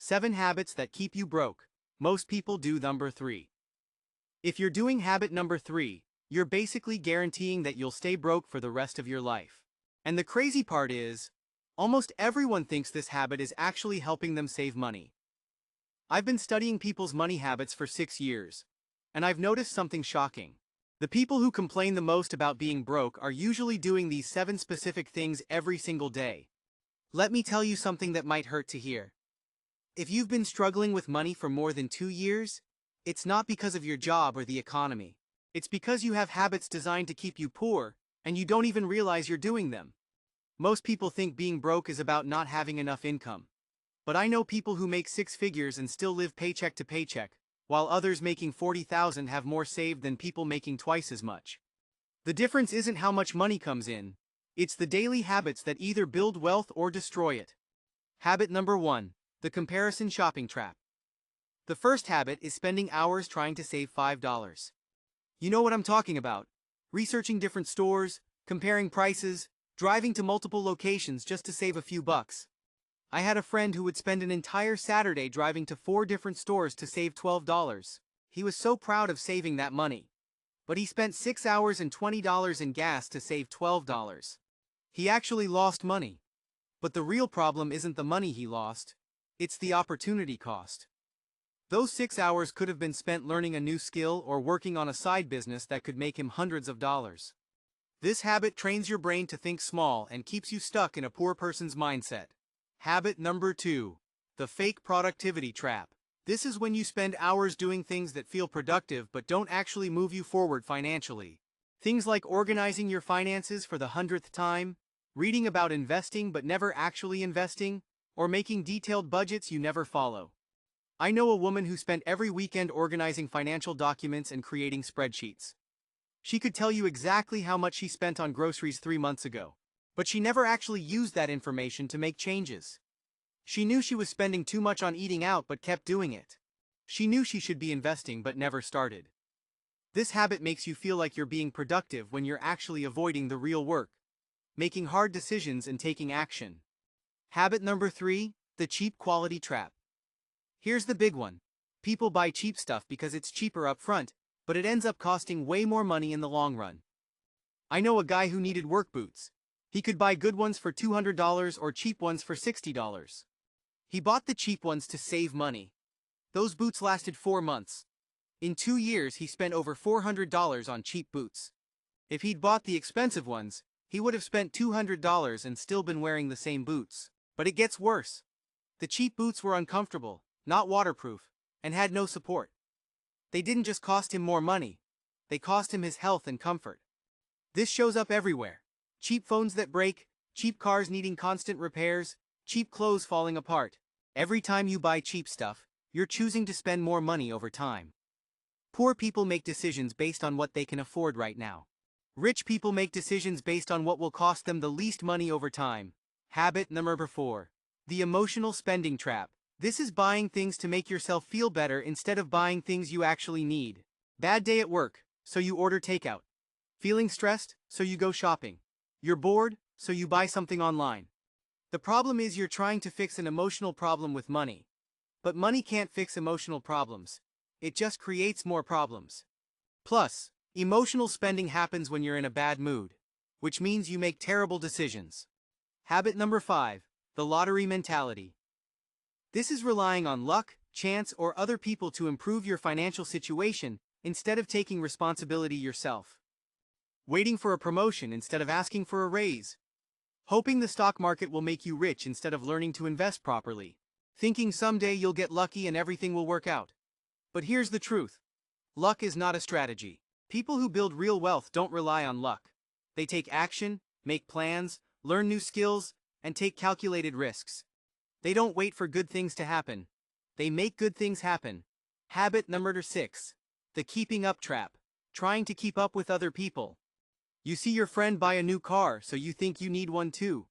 7 habits that keep you broke. Most people do number 3. If you're doing habit number 3, you're basically guaranteeing that you'll stay broke for the rest of your life. And the crazy part is, almost everyone thinks this habit is actually helping them save money. I've been studying people's money habits for 6 years, and I've noticed something shocking. The people who complain the most about being broke are usually doing these 7 specific things every single day. Let me tell you something that might hurt to hear. If you've been struggling with money for more than 2 years, it's not because of your job or the economy. It's because you have habits designed to keep you poor, and you don't even realize you're doing them. Most people think being broke is about not having enough income. But I know people who make 6 figures and still live paycheck to paycheck, while others making $40,000 have more saved than people making twice as much. The difference isn't how much money comes in, it's the daily habits that either build wealth or destroy it. Habit number 1, the comparison shopping trap. The first habit is spending hours trying to save $5. You know what I'm talking about. Researching different stores, comparing prices, driving to multiple locations just to save a few bucks. I had a friend who would spend an entire Saturday driving to 4 different stores to save $12. He was so proud of saving that money. But he spent 6 hours and $20 in gas to save $12. He actually lost money. But the real problem isn't the money he lost, it's the opportunity cost. Those 6 hours could have been spent learning a new skill or working on a side business that could make him hundreds of dollars. This habit trains your brain to think small and keeps you stuck in a poor person's mindset. Habit number 2, the fake productivity trap. This is when you spend hours doing things that feel productive but don't actually move you forward financially. Things like organizing your finances for the 100th time, reading about investing but never actually investing, or making detailed budgets you never follow. I know a woman who spent every weekend organizing financial documents and creating spreadsheets. She could tell you exactly how much she spent on groceries 3 months ago. But she never actually used that information to make changes. She knew she was spending too much on eating out but kept doing it. She knew she should be investing but never started. This habit makes you feel like you're being productive when you're actually avoiding the real work, making hard decisions and taking action. Habit number 3, the cheap quality trap. Here's the big one. People buy cheap stuff because it's cheaper up front, but it ends up costing way more money in the long run. I know a guy who needed work boots. He could buy good ones for $200 or cheap ones for $60. He bought the cheap ones to save money. Those boots lasted 4 months. In 2 years he spent over $400 on cheap boots. If he'd bought the expensive ones, he would have spent $200 and still been wearing the same boots. But it gets worse. The cheap boots were uncomfortable, not waterproof, and had no support. They didn't just cost him more money, they cost him his health and comfort. This shows up everywhere. Cheap phones that break, cheap cars needing constant repairs, cheap clothes falling apart. Every time you buy cheap stuff, you're choosing to spend more money over time. Poor people make decisions based on what they can afford right now. Rich people make decisions based on what will cost them the least money over time. Habit number 4, the emotional spending trap. This is buying things to make yourself feel better instead of buying things you actually need. Bad day at work, so you order takeout. Feeling stressed, so you go shopping. You're bored, so you buy something online. The problem is you're trying to fix an emotional problem with money. But money can't fix emotional problems. It just creates more problems. Plus, emotional spending happens when you're in a bad mood, which means you make terrible decisions. Habit number 5, the lottery mentality. This is relying on luck, chance, or other people to improve your financial situation instead of taking responsibility yourself. Waiting for a promotion instead of asking for a raise. Hoping the stock market will make you rich instead of learning to invest properly. Thinking someday you'll get lucky and everything will work out. But here's the truth. Luck is not a strategy. People who build real wealth don't rely on luck. They take action, make plans, learn new skills, and take calculated risks. They don't wait for good things to happen. They make good things happen. Habit number 6, the keeping up trap. Trying to keep up with other people. You see your friend buy a new car, so you think you need one too.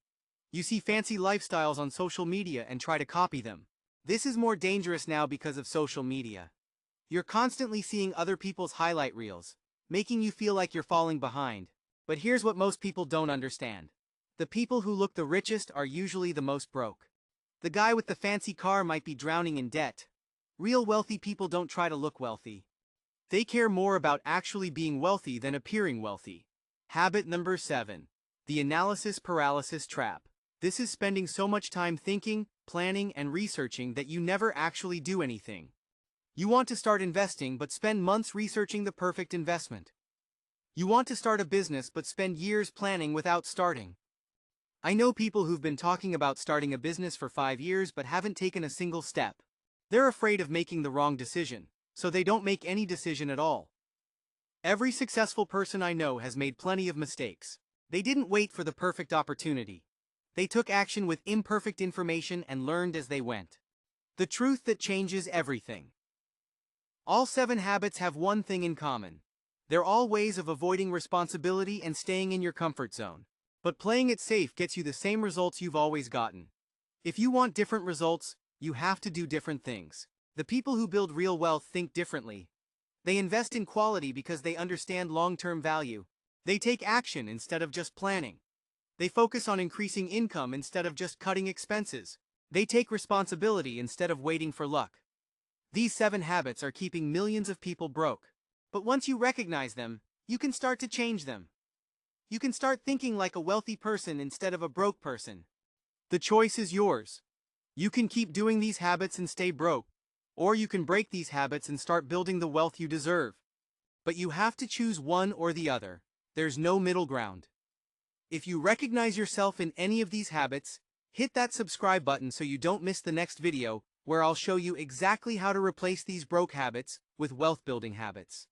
You see fancy lifestyles on social media and try to copy them. This is more dangerous now because of social media. You're constantly seeing other people's highlight reels, making you feel like you're falling behind. But here's what most people don't understand. The people who look the richest are usually the most broke. The guy with the fancy car might be drowning in debt. Real wealthy people don't try to look wealthy. They care more about actually being wealthy than appearing wealthy. Habit number 7. The analysis paralysis trap. This is spending so much time thinking, planning, and researching that you never actually do anything. You want to start investing but spend months researching the perfect investment. You want to start a business but spend years planning without starting. I know people who've been talking about starting a business for 5 years but haven't taken a single step. They're afraid of making the wrong decision, so they don't make any decision at all. Every successful person I know has made plenty of mistakes. They didn't wait for the perfect opportunity. They took action with imperfect information and learned as they went. The truth that changes everything. All 7 habits have one thing in common. They're all ways of avoiding responsibility and staying in your comfort zone. But playing it safe gets you the same results you've always gotten. If you want different results, you have to do different things. The people who build real wealth think differently. They invest in quality because they understand long-term value. They take action instead of just planning. They focus on increasing income instead of just cutting expenses. They take responsibility instead of waiting for luck. These 7 habits are keeping millions of people broke. But once you recognize them, you can start to change them. You can start thinking like a wealthy person instead of a broke person. The choice is yours. You can keep doing these habits and stay broke, or you can break these habits and start building the wealth you deserve. But you have to choose one or the other. There's no middle ground. If you recognize yourself in any of these habits, hit that subscribe button so you don't miss the next video, where I'll show you exactly how to replace these broke habits with wealth-building habits.